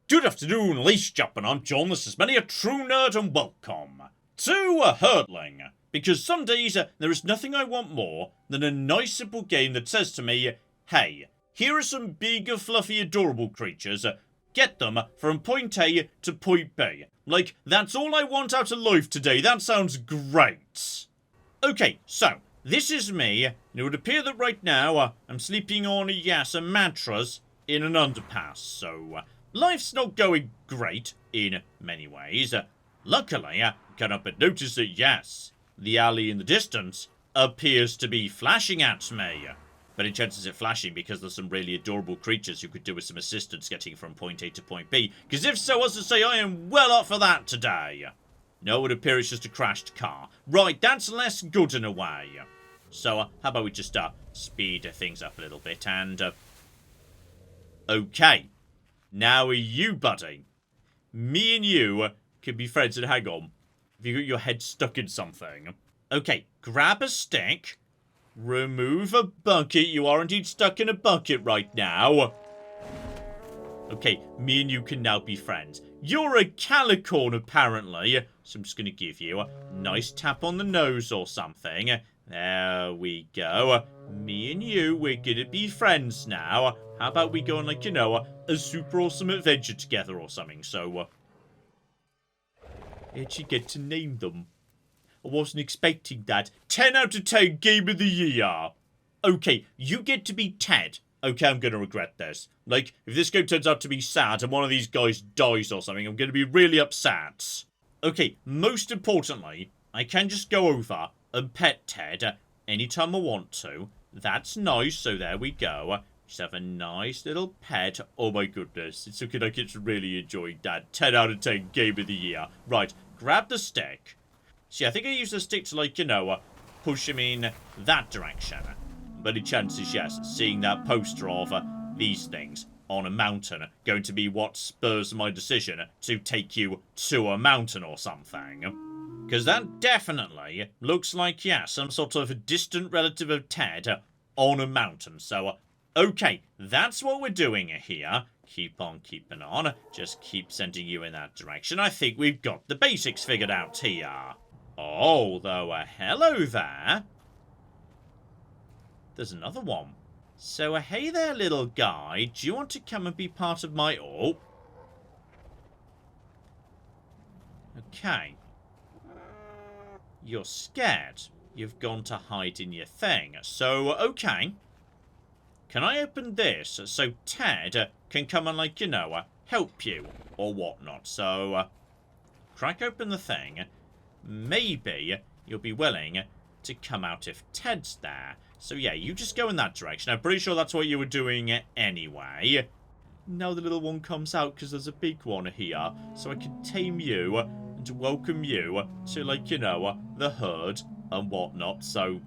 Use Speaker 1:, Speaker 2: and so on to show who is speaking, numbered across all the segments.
Speaker 1: Good afternoon, ladies and gentlemen, I'm John, this is many a true nerd, and welcome to a Herdling. Because some days, there is nothing I want more than a nice simple game that says to me, hey, here are some big, fluffy, adorable creatures, get them from point A to point B. Like, that's all I want out of life today, that sounds great. Okay, so, this is me, and it would appear that right now, I'm sleeping on, a mattress in an underpass, so life's not going great in many ways. Luckily, I can't help but notice that, yes, the alley in the distance appears to be flashing at me. But it chances it flashing because there's some really adorable creatures who could do with some assistance getting from point A to point B. Because if so, as to say, I am well up for that today. No, it would appear it's just a crashed car. Right, that's less good in a way. So, how about we just speed things up a little bit and... Okay. Now are you, buddy? Me and you can be friends, and hang on. Have you got your head stuck in something? Okay, grab a stick. Remove a bucket. You are indeed stuck in a bucket right now. Okay, me and you can now be friends. You're a calicorn, apparently. So I'm just going to give you a nice tap on the nose or something. There we go. Me and you, we're going to be friends now. How about we go on, like, a super awesome adventure together or something. So, how'd you get to name them? I wasn't expecting that. 10 out of 10 game of the year. Okay, you get to be Ted. Okay, I'm going to regret this. Like, if this game turns out to be sad and one of these guys dies or something, I'm going to be really upset. Okay, most importantly, I can just go over and pet Ted anytime I want to. That's nice, so there we go. Just have a nice little pet. Oh my goodness, it's looking like it's really enjoying that. 10 out of 10 game of the year. Right, grab the stick. See, I think I use the stick to, like, push him in that direction. But any chances, yes, seeing that poster of these things on a mountain going to be what spurs my decision to take you to a mountain or something. Because that definitely looks like, yeah, some sort of a distant relative of Ted on a mountain. So, okay, that's what we're doing here. Keep on keeping on. Just keep sending you in that direction. I think we've got the basics figured out here. Oh, though, hello there. There's another one. So, hey there, little guy. Do you want to come and be part of my... Oh. Okay. You're scared. You've gone to hide in your thing. So, okay. Can I open this so Ted can come and, like, help you or whatnot? So, crack open the thing. Maybe you'll be willing to come out if Ted's there. So, yeah, you just go in that direction. I'm pretty sure that's what you were doing anyway. Now the little one comes out because there's a big one here. So I can tame you and welcome you to, like, the herd and whatnot. So,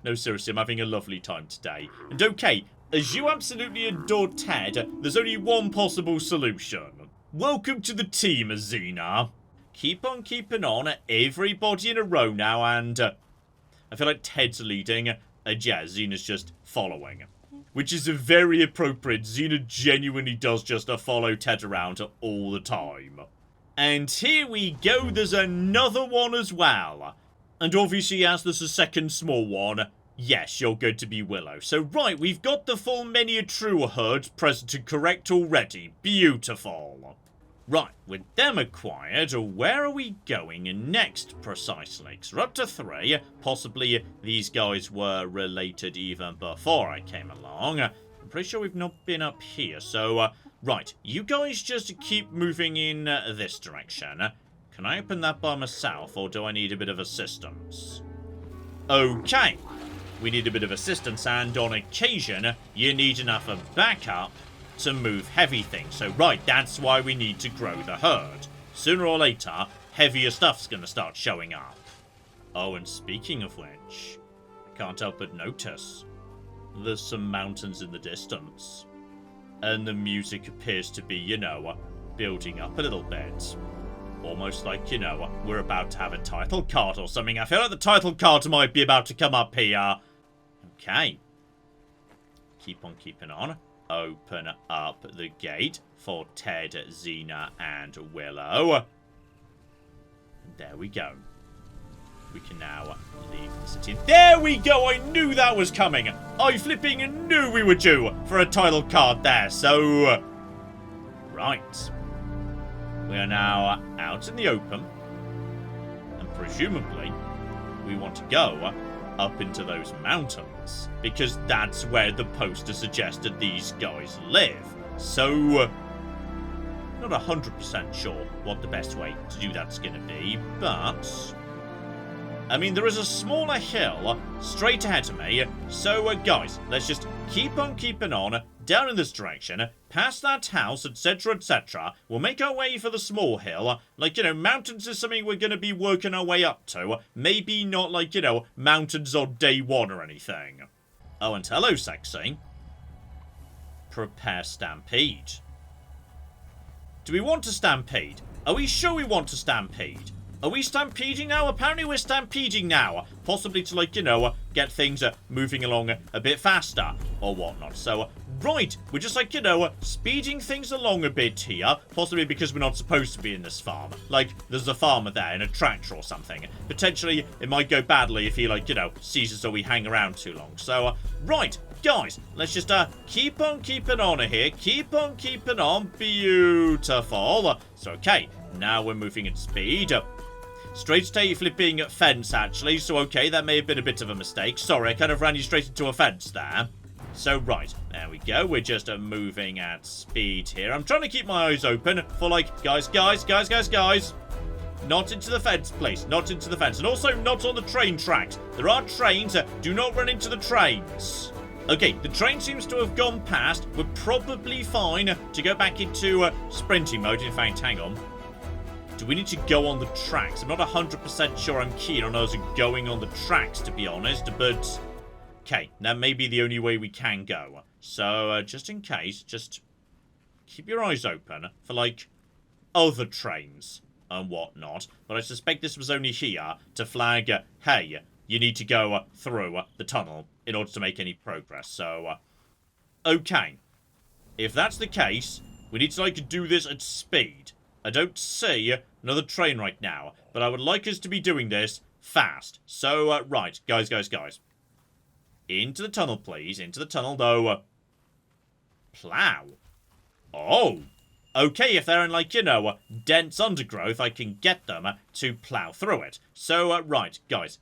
Speaker 1: no, seriously, I'm having a lovely time today. And okay, as you absolutely adore Ted, there's only one possible solution. Welcome to the team, Azina. Keep on keeping on, everybody in a row now, and I feel like Ted's leading, and yeah, Xena's just following. Which is a very appropriate. Xena genuinely does just follow Ted around all the time. And here we go, there's another one as well. And obviously, as there's a second small one, yes, you're going to be Willow. So right, we've got the full many true herd present and correct already. Beautiful. Right, with them acquired, where are we going next precisely? Because we're up to 3. Possibly these guys were related even before I came along. I'm pretty sure we've not been up here. So, right, you guys just keep moving in this direction. Can I open that by myself, or do I need a bit of assistance? Okay, we need a bit of assistance, and on occasion, you need enough of backup to move heavy things. So, right, that's why we need to grow the herd. Sooner or later, heavier stuff's going to start showing up. Oh, and speaking of which, I can't help but notice there's some mountains in the distance. And the music appears to be, building up a little bit. Almost like, we're about to have a title card or something. I feel like the title card might be about to come up here. Okay. Keep on keeping on. open up the gate for Ted, Xena, and Willow. There we go. We can now leave the city. There we go! I knew that was coming! I flipping knew we were due for a title card there, so... Right. We are now out in the open. And presumably, we want to go up into those mountains. Because that's where the poster suggested these guys live. So... not 100% sure what the best way to do that's going to be, but... I mean, there is a smaller hill straight ahead of me, so guys, let's just keep on keeping on, down in this direction, past that house, etc, etc. We'll make our way for the small hill, like, you know, mountains is something we're going to be working our way up to, maybe not like, you know, mountains on day one or anything. Oh, and hello, sexy. Prepare stampede. Do we want to stampede? Are we sure we want to stampede? Are we stampeding now? Apparently we're stampeding now. Possibly to, like, you know, get things moving along a bit faster or whatnot. So, right, we're just, like, you know, speeding things along a bit here. Possibly because we're not supposed to be in this farm. Like, there's a farmer there in a tractor or something. Potentially, it might go badly if he, like, you know, sees us or we hang around too long. So, right, guys, let's just keep on keeping on here. Keep on keeping on. Beautiful. So, okay, now we're moving at speed. Straight to a flipping fence, actually. So, okay, that may have been a bit of a mistake. Sorry, I kind of ran you straight into a fence there. So, right, there we go. We're just moving at speed here. I'm trying to keep my eyes open for, like, guys. Not into the fence, please. Not into the fence. And also not on the train tracks. There are trains. Do not run into the trains. Okay, the train seems to have gone past. We're probably fine to go back into sprinting mode. In fact, hang on. Do we need to go on the tracks? I'm not 100% sure I'm keen on us going on the tracks, to be honest, but... Okay, that may be the only way we can go. So, just in case, just keep your eyes open for, like, other trains and whatnot. But I suspect this was only here to flag, hey, you need to go through the tunnel in order to make any progress. So, okay. If that's the case, we need to, like, do this at speed. I don't see another train right now, but I would like us to be doing this fast. So, right, guys. Into the tunnel, please. Into the tunnel, though. Plow. Oh. Okay, if they're in, like, you know, dense undergrowth, I can get them to plow through it. So, right, guys.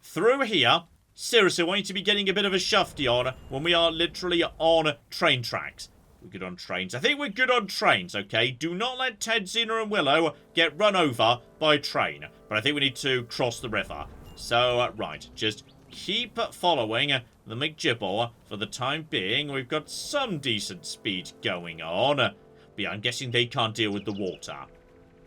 Speaker 1: Through here, seriously, I want you to be getting a bit of a shufty on when we are literally on train tracks. We're good on trains. I think we're good on trains, okay? Do not let Ted, Xena, and Willow get run over by a train. But I think we need to cross the river. So, right, just keep following the McGibble for the time being. We've got some decent speed going on. But yeah, I'm guessing they can't deal with the water.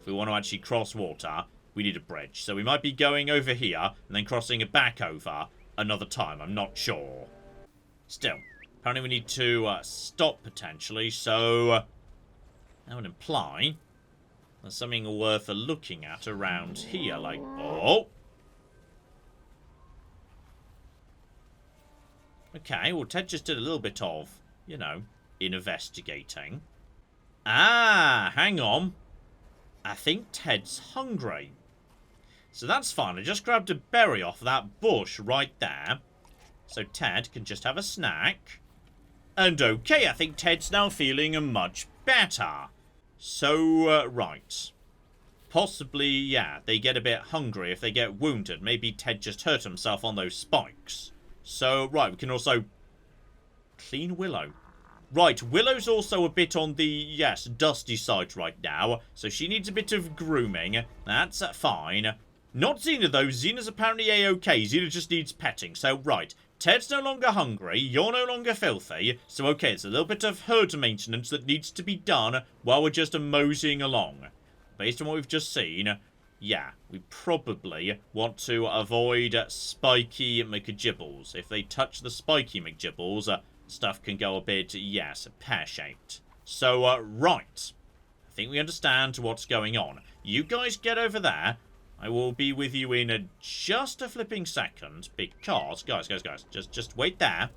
Speaker 1: If we want to actually cross water, we need a bridge. So we might be going over here and then crossing it back over another time. I'm not sure. Still. Apparently we need to stop, potentially, so that would imply there's something worth looking at around here, like, oh! Okay, well, Ted just did a little bit of, you know, investigating. Ah, hang on. I think Ted's hungry. So that's fine. I just grabbed a berry off that bush right there. So Ted can just have a snack. And okay, I think Ted's now feeling much better. So, right. Possibly, yeah, they get a bit hungry if they get wounded. Maybe Ted just hurt himself on those spikes. So, right, we can also clean Willow. Right, Willow's also a bit on the, yes, dusty side right now. So she needs a bit of grooming. That's fine. Not Xena, though. Xena's apparently A-okay. Xena just needs petting. So, right. Ted's no longer hungry, you're no longer filthy, so okay, it's a little bit of herd maintenance that needs to be done while we're just moseying along. Based on what we've just seen, yeah, we probably want to avoid spiky McGibbles. If they touch the spiky McGibbles, stuff can go a bit, yes, pear-shaped. So, right, I think we understand what's going on. You guys get over there. I will be with you in just a flipping second, because, guys, just wait there.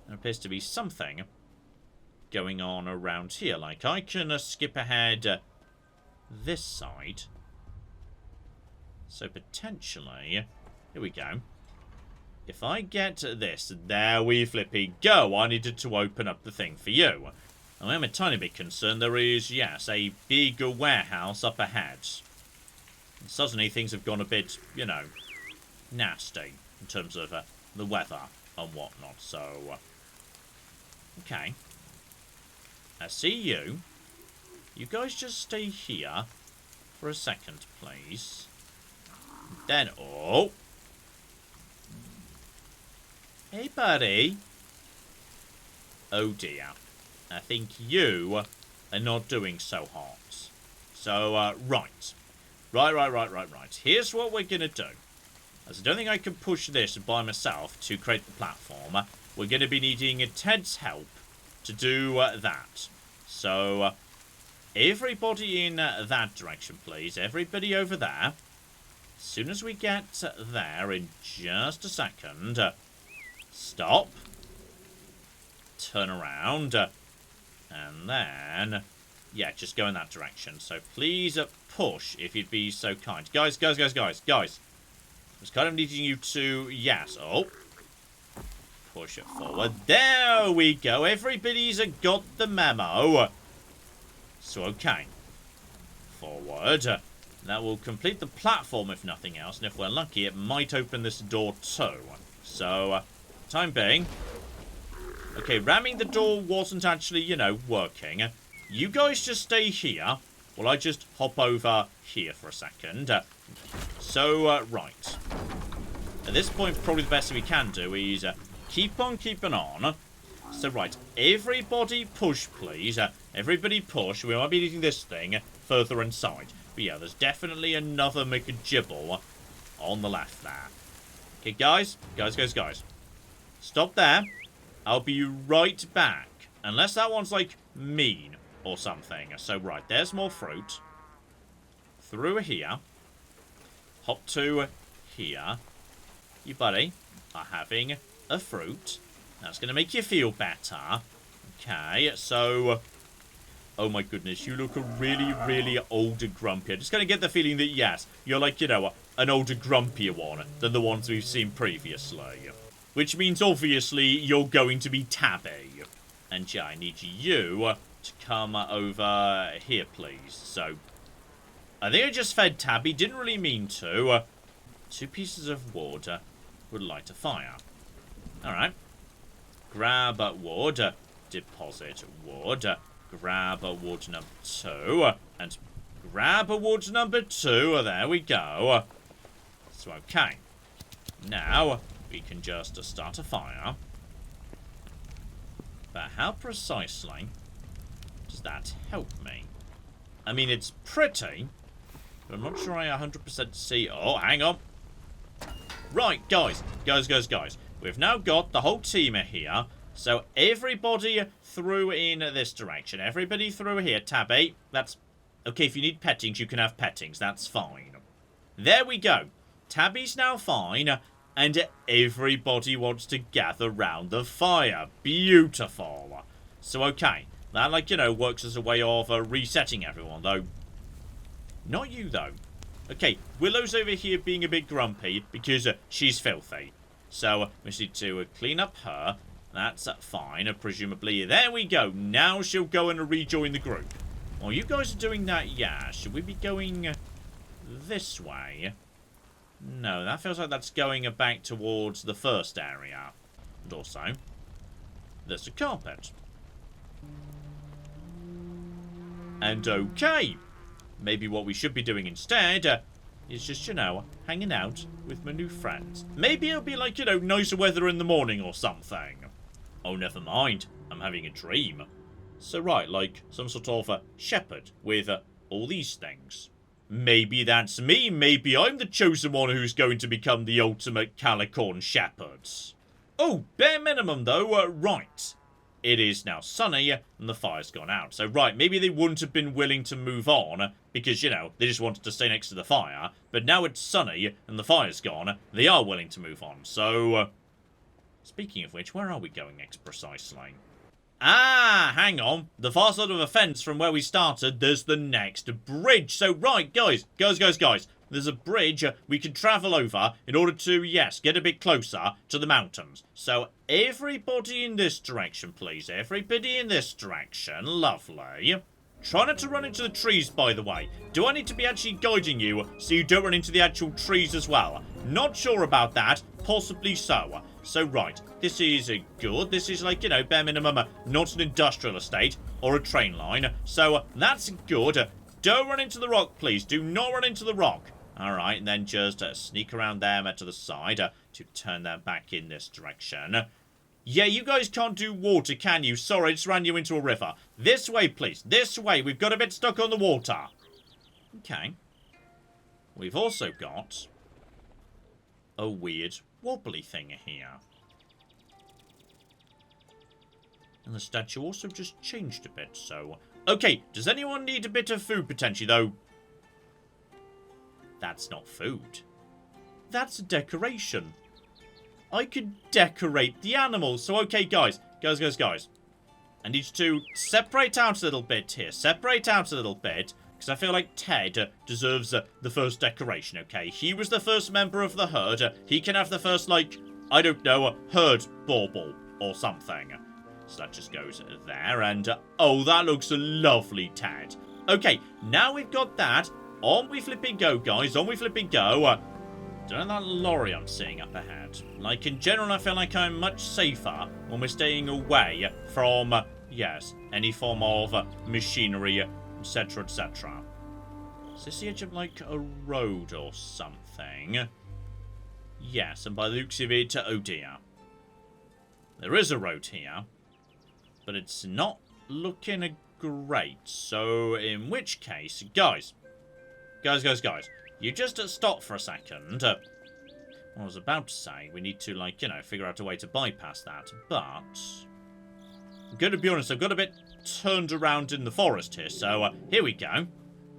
Speaker 1: There appears to be something going on around here. Like, I can skip ahead this side. So, potentially... Here we go. If I get this, there we flippy go. I needed to open up the thing for you. I am a tiny bit concerned there is, yes, a big warehouse up ahead. And suddenly things have gone a bit, you know, nasty in terms of the weather and whatnot. So, okay. I see you. You guys just stay here for a second, please. Then, oh. Hey, buddy. Oh, dear. I think you are not doing so hot. So, right. Right. Here's what we're going to do. As I don't think I can push this by myself to create the platform, we're going to be needing Ted's help to do that. So, everybody in that direction, please. Everybody over there. As soon as we get there, in just a second, stop. Turn around. And then, yeah, just go in that direction. So please push, if you'd be so kind. Guys. I was kind of needing you to, yes, oh. Push it forward. There we go. Everybody's got the memo. So, okay. Forward. That will complete the platform, if nothing else. And if we're lucky, it might open this door too. So, time being. Okay, ramming the door wasn't actually, you know, working. You guys just stay here while I just hop over here for a second. So, right. At this point, probably the best we can do is keep on keeping on. So, right. Everybody push, please. Everybody push. We might be needing this thing further inside. But yeah, there's definitely another McGibble on the left there. Okay, guys. Guys. Stop there. I'll be right back. Unless that one's, like, mean or something. So, right. There's more fruit. Through here. Hop to here. You, buddy, are having a fruit. That's going to make you feel better. Okay, so... Oh my goodness, you look a really, really older, grumpier. Just going to get the feeling that, yes, you're like, you know, an older, grumpier one than the ones we've seen previously. Which means, obviously, you're going to be Tabby. And, yeah, I need you to come over here, please. So, I think I just fed Tabby. Didn't really mean to. 2 pieces of wood would light a fire. Alright. Grab wood. Deposit wood. Grab wood number 2. And grab wood number 2. There we go. So, okay. Now, we can just start a fire. But how precisely does that help me? I mean, it's pretty, but I'm not sure I 100% see... Oh, hang on. Right, guys. We've now got the whole team here. So, everybody through in this direction. Everybody through here. Tabby, that's... Okay, if you need pettings, you can have pettings. That's fine. There we go. Tabby's now fine. And everybody wants to gather round the fire. Beautiful. So, okay. That, like, you know, works as a way of resetting everyone, though. Not you, though. Okay, Willow's over here being a bit grumpy because she's filthy. So, we just need to clean up her. That's fine, presumably. There we go. Now she'll go and rejoin the group. While you guys are doing that, yeah, should we be going this way? No, that feels like that's going back towards the first area. And also, there's a carpet. And okay, maybe what we should be doing instead is just, you know, hanging out with my new friends. Maybe it'll be like, you know, nicer weather in the morning or something. Oh, never mind. I'm having a dream. So, right, like some sort of shepherd with all these things. Maybe that's me. Maybe I'm the chosen one who's going to become the ultimate Calicorn shepherd. Oh, bare minimum, though. Right. It is now sunny, and the fire's gone out. So, right, maybe they wouldn't have been willing to move on, because, you know, they just wanted to stay next to the fire. But now it's sunny, and the fire's gone, they are willing to move on. So, speaking of which, where are we going next precisely? Ah, hang on. The far side of the fence from where we started, there's the next bridge. So, right, guys. There's a bridge we can travel over in order to, yes, get a bit closer to the mountains. So, everybody in this direction, please. Everybody in this direction. Lovely. Try not to run into the trees, by the way. Do I need to be actually guiding you so you don't run into the actual trees as well? Not sure about that. Possibly so. So, right. This is good. This is like, you know, bare minimum, not an industrial estate or a train line. So, that's good. Don't run into the rock, please. Do not run into the rock. Alright, and then just sneak around them to the side to turn them back in this direction. Yeah, you guys can't do water, can you? Sorry, I just ran you into a river. This way, please. This way. We've got a bit stuck on the water. Okay. We've also got a weird wobbly thing here. And the statue also just changed a bit, so... Okay, does anyone need a bit of food, potentially, though? That's not food. That's a decoration. I could decorate the animals. So, okay, guys. I need to separate out a little bit here. Separate out a little bit. Because I feel like Ted deserves the first decoration, okay? He was the first member of the herd. He can have the first, like, I don't know, herd bauble or something. So that just goes there. And, oh, that looks lovely, Ted. Okay, now we've got that. On we flipping go, guys. On we flipping go. Don't know that lorry I'm seeing up ahead. Like, in general, I feel like I'm much safer when we're staying away from, yes, any form of machinery, etc., etc. Is this the edge of, like, a road or something? Yes, and by the looks of it, oh dear. There is a road here, but it's not looking great. So, in which case, guys, you just stop for a second. I was about to say, we need to, like, you know, figure out a way to bypass that, but... I'm going to be honest, I've got a bit turned around in the forest here, so here we go.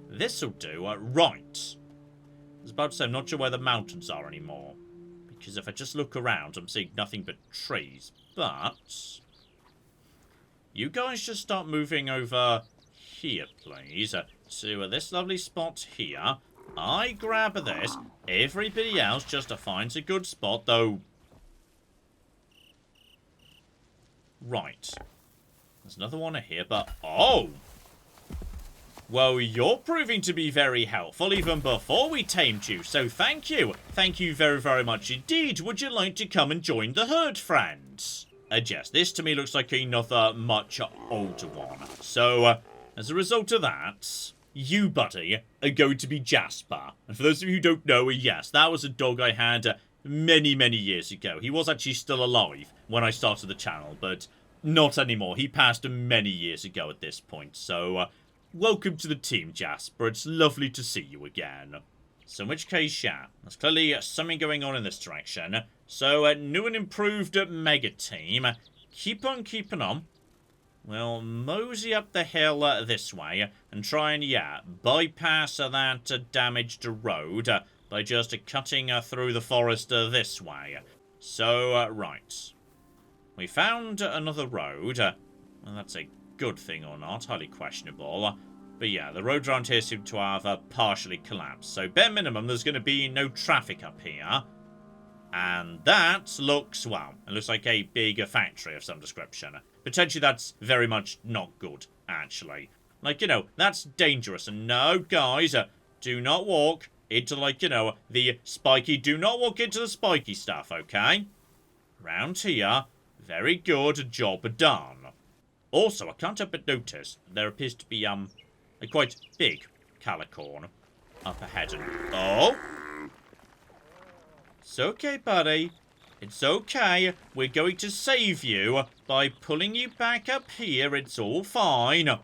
Speaker 1: This'll do. Right. I was about to say, I'm not sure where the mountains are anymore, because if I just look around, I'm seeing nothing but trees, but... You guys just start moving over here, please, to this lovely spot here. I grab this. Everybody else just finds a good spot, though. Right. There's another one here, but... Oh! Well, you're proving to be very helpful even before we tamed you, so thank you. Thank you very, very much indeed. Would you like to come and join the herd, friends? Yes, this to me looks like another much older one. So, as a result of that... You, buddy, are going to be Jasper. And for those of you who don't know, yes, that was a dog I had many, many years ago. He was actually still alive when I started the channel, but not anymore. He passed many years ago at this point. So, welcome to the team, Jasper. It's lovely to see you again. So, in which case, yeah, there's clearly something going on in this direction. So, new and improved Mega Team. Keep on keeping on. We'll mosey up the hill this way and try and, yeah, bypass that damaged road by just cutting through the forest this way. So, right. We found another road. Well, that's a good thing or not, highly questionable. But yeah, the roads around here seem to have partially collapsed. So, bare minimum, there's going to be no traffic up here. And that looks, well, it looks like a big factory of some description. Potentially that's very much not good, actually. Like, you know, that's dangerous. And no, guys, do not walk into, like, you know, the spiky... Do not walk into the spiky stuff, okay? Round here. Very good. Job done. Also, I can't help but notice there appears to be, a quite big calicorn up ahead. And, oh! It's okay, buddy. It's okay. We're going to save you by pulling you back up here. It's all fine. If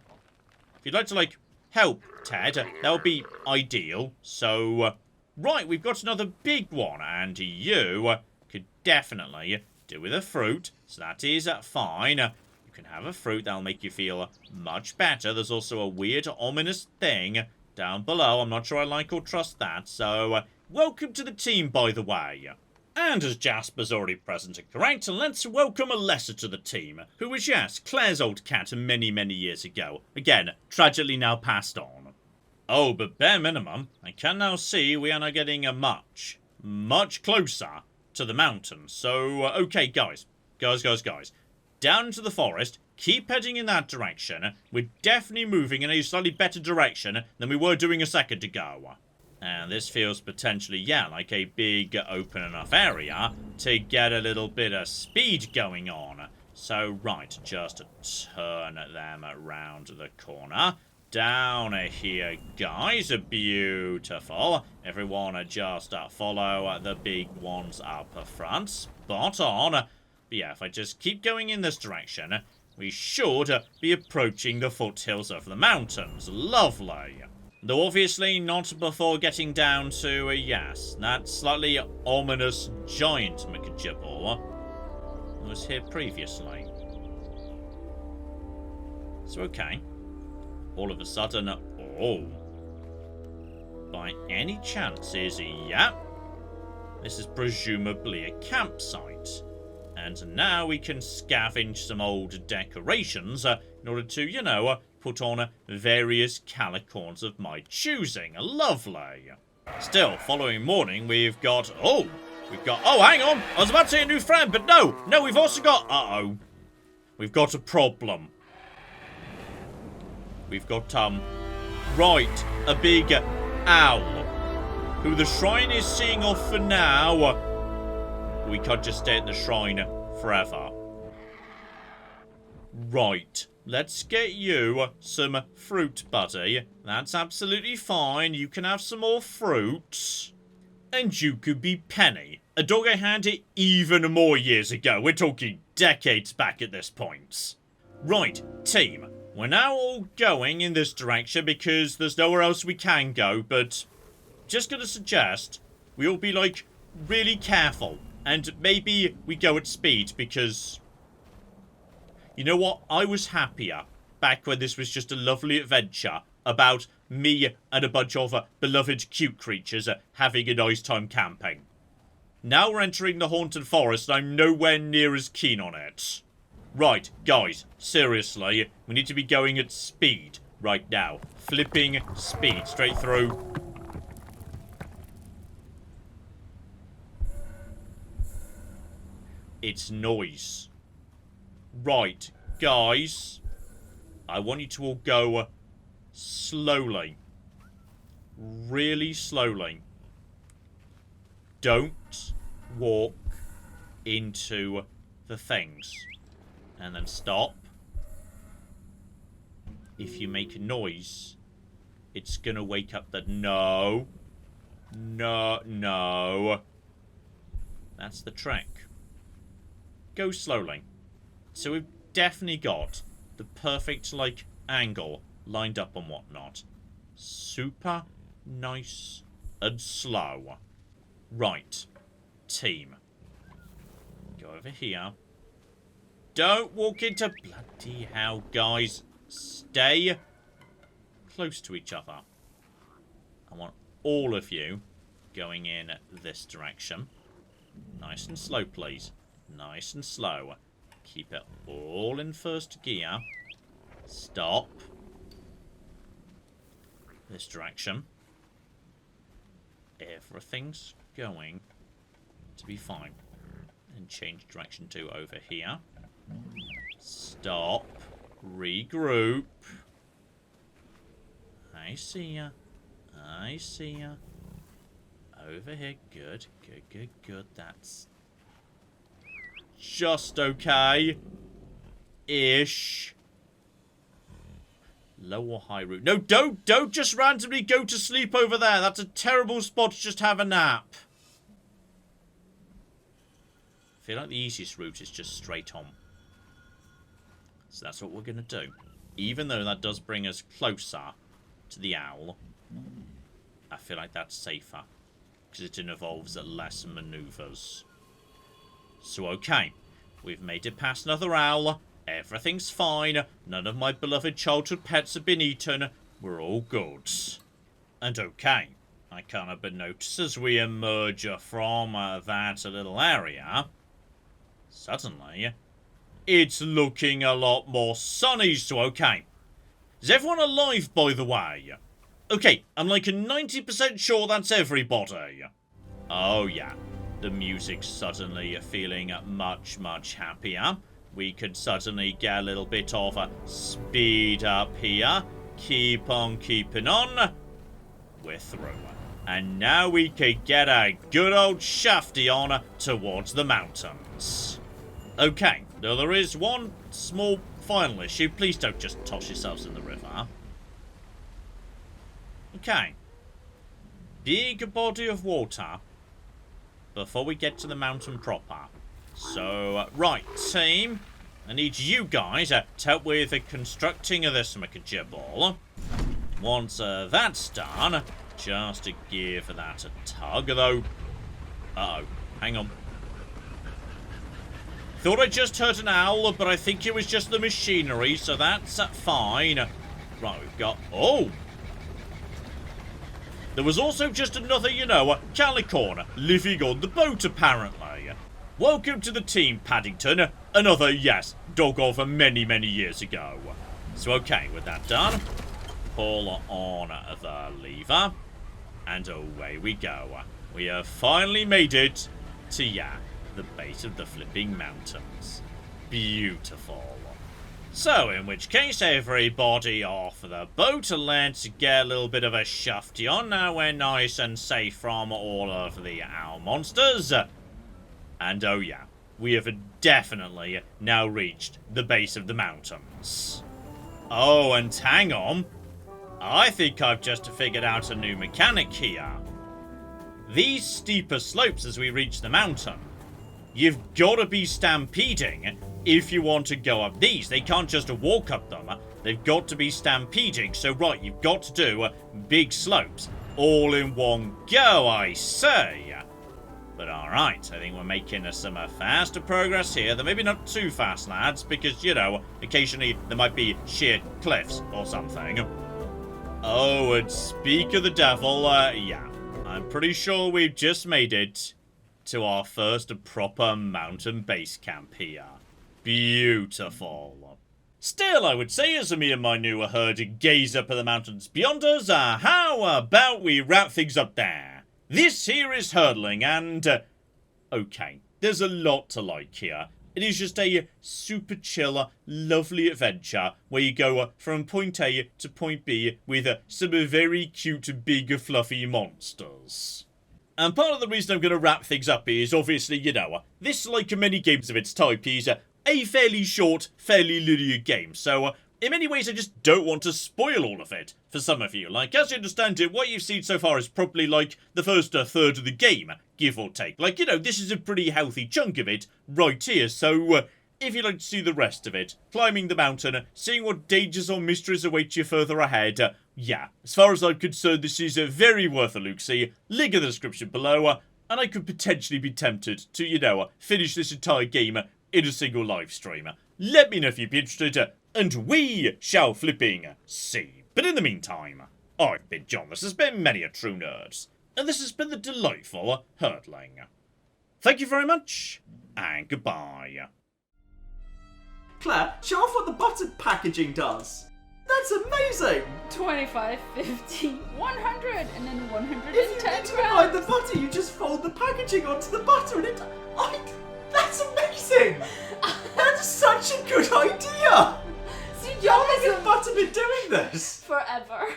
Speaker 1: you'd like to, like, help, Ted, that would be ideal. So, right, we've got another big one. And you could definitely do with a fruit. So that is fine. You can have a fruit. That'll make you feel much better. There's also a weird, ominous thing down below. I'm not sure I like or trust that. So, welcome to the team, by the way. And as Jasper's already present and correct, let's welcome Alessa to the team, who was, yes, Claire's old cat many, many years ago. Again, tragically now passed on. Oh, but bare minimum, I can now see we are now getting a much closer to the mountains. So, okay, guys. Down into the forest, keep heading in that direction. We're definitely moving in a slightly better direction than we were doing a second ago. And this feels potentially, yeah, like a big open enough area to get a little bit of speed going on. So, right, just turn them around the corner. Down here, guys. Beautiful. Everyone just follow the big ones up front. Spot on. But yeah, if I just keep going in this direction, we should be approaching the foothills of the mountains. Lovely. Though obviously not before getting down to, yes, that slightly ominous giant McGibble that was here previously. So, okay. All of a sudden, oh. By any chances, yeah. This is presumably a campsite. And now we can scavenge some old decorations in order to, you know, put on various calicorns of my choosing. Lovely. Still, following morning, we've got, oh, hang on. I was about to say a new friend, but no, we've also got, we've got a problem. We've got, right, a big owl, who the shrine is seeing off for now. We can't just stay at the shrine forever. Right, let's get you some fruit, buddy. That's absolutely fine. You can have some more fruit. And you could be Penny, a dog I had even more years ago. We're talking decades back at this point. Right, team. We're now all going in this direction because there's nowhere else we can go, but just gonna suggest we all be, like, really careful. And maybe we go at speed because, you know what? I was happier back when this was just a lovely adventure about me and a bunch of beloved cute creatures having a nice time camping. Now we're entering the haunted forest and I'm nowhere near as keen on it. Right, guys, seriously, we need to be going at speed right now. Flipping speed straight through. It's noise. Right, guys. I want you to all go slowly. Really slowly. Don't walk into the things. And then stop. If you make a noise, it's gonna wake up the... No. That's the trick. Go slowly. So we've definitely got the perfect, like, angle lined up and whatnot. Super nice and slow. Right. Team. Go over here. Don't walk into... Bloody hell, guys. Stay close to each other. I want all of you going in this direction. Nice and slow, please. Nice and slow. Keep it all in first gear. Stop. This direction. Everything's going to be fine. And change direction to over here. Stop. Regroup. I see ya. I see ya. Over here. Good. That's just okay. Ish. Low or high route. No, don't just randomly go to sleep over there. That's a terrible spot to just have a nap. I feel like the easiest route is just straight on. So that's what we're going to do. Even though that does bring us closer to the owl, I feel like that's safer. Because it involves less maneuvers. So, okay. We've made it past another owl. Everything's fine. None of my beloved childhood pets have been eaten. We're all good. And okay. I can't help but notice as we emerge from that little area, suddenly, it's looking a lot more sunny, so okay. Is everyone alive, by the way? Okay, I'm like 90% sure that's everybody. Oh yeah, the music's suddenly feeling much, much happier. We could suddenly get a little bit of a speed up here. Keep on keeping on. We're through. And now we could get a good old shafty on towards the mountains. Okay, now there is one small final issue. Please don't just toss yourselves in the river. Okay. Big body of water before we get to the mountain proper. So, right, team. I need you guys to help with constructing this MacJibble. Once that's done, just to give that a tug, though. Uh-oh, hang on. Thought I just heard an owl, but I think it was just the machinery, so that's fine. Right, we've got... Oh! There was also just another, calicorn living on the boat, apparently. Welcome to the team, Paddington. Another, yes, dog of many, many years ago. So, okay, with that done, pull on the lever, and away we go. We have finally made it to, the base of the flipping mountains. Beautiful. So, in which case, everybody off the boat. Let's get a little bit of a shufty on. Now we're nice and safe from all of the owl monsters. And oh yeah, we have definitely now reached the base of the mountains. Oh, and hang on. I think I've just figured out a new mechanic here. These steeper slopes as we reach the mountain, you've got to be stampeding if you want to go up these. They can't just walk up them. They've got to be stampeding. So, right, you've got to do big slopes all in one go, I say. But alright, I think we're making some faster progress here. Though maybe not too fast, lads, because, occasionally there might be sheer cliffs or something. Oh, and speak of the devil, yeah. I'm pretty sure we've just made it to our first proper mountain base camp here. Beautiful. Still, I would say, as me and my new herd gaze up at the mountains beyond us, how about we wrap things up there? This here is Herdling, and, okay, there's a lot to like here. It is just a super chill, lovely adventure where you go from point A to point B with some very cute, big, fluffy monsters. And part of the reason I'm going to wrap things up is obviously, this, like many games of its type, is a fairly short, fairly linear game. So, in many ways, I just don't want to spoil all of it for some of you. Like, as you understand it, what you've seen so far is probably like the first third of the game, give or take. Like, this is a pretty healthy chunk of it right here. So, if you'd like to see the rest of it, climbing the mountain, seeing what dangers or mysteries await you further ahead, yeah, as far as I'm concerned, this is very worth a look-see. Link in the description below, and I could potentially be tempted to, finish this entire game in a single live stream. Let me know if you'd be interested, and we shall flipping see. But in the meantime, I've been John, this has been Many a True Nerds, and this has been the delightful Herdling. Thank you very much, and goodbye.
Speaker 2: Claire, show off what the button packaging does. That's amazing!
Speaker 3: 25, 50, 100, and then 110
Speaker 2: If you need to hide the butter, you just fold the packaging onto the butter and it... that's amazing! That's such a good idea!
Speaker 3: See,
Speaker 2: How long has butter been doing this?
Speaker 3: forever.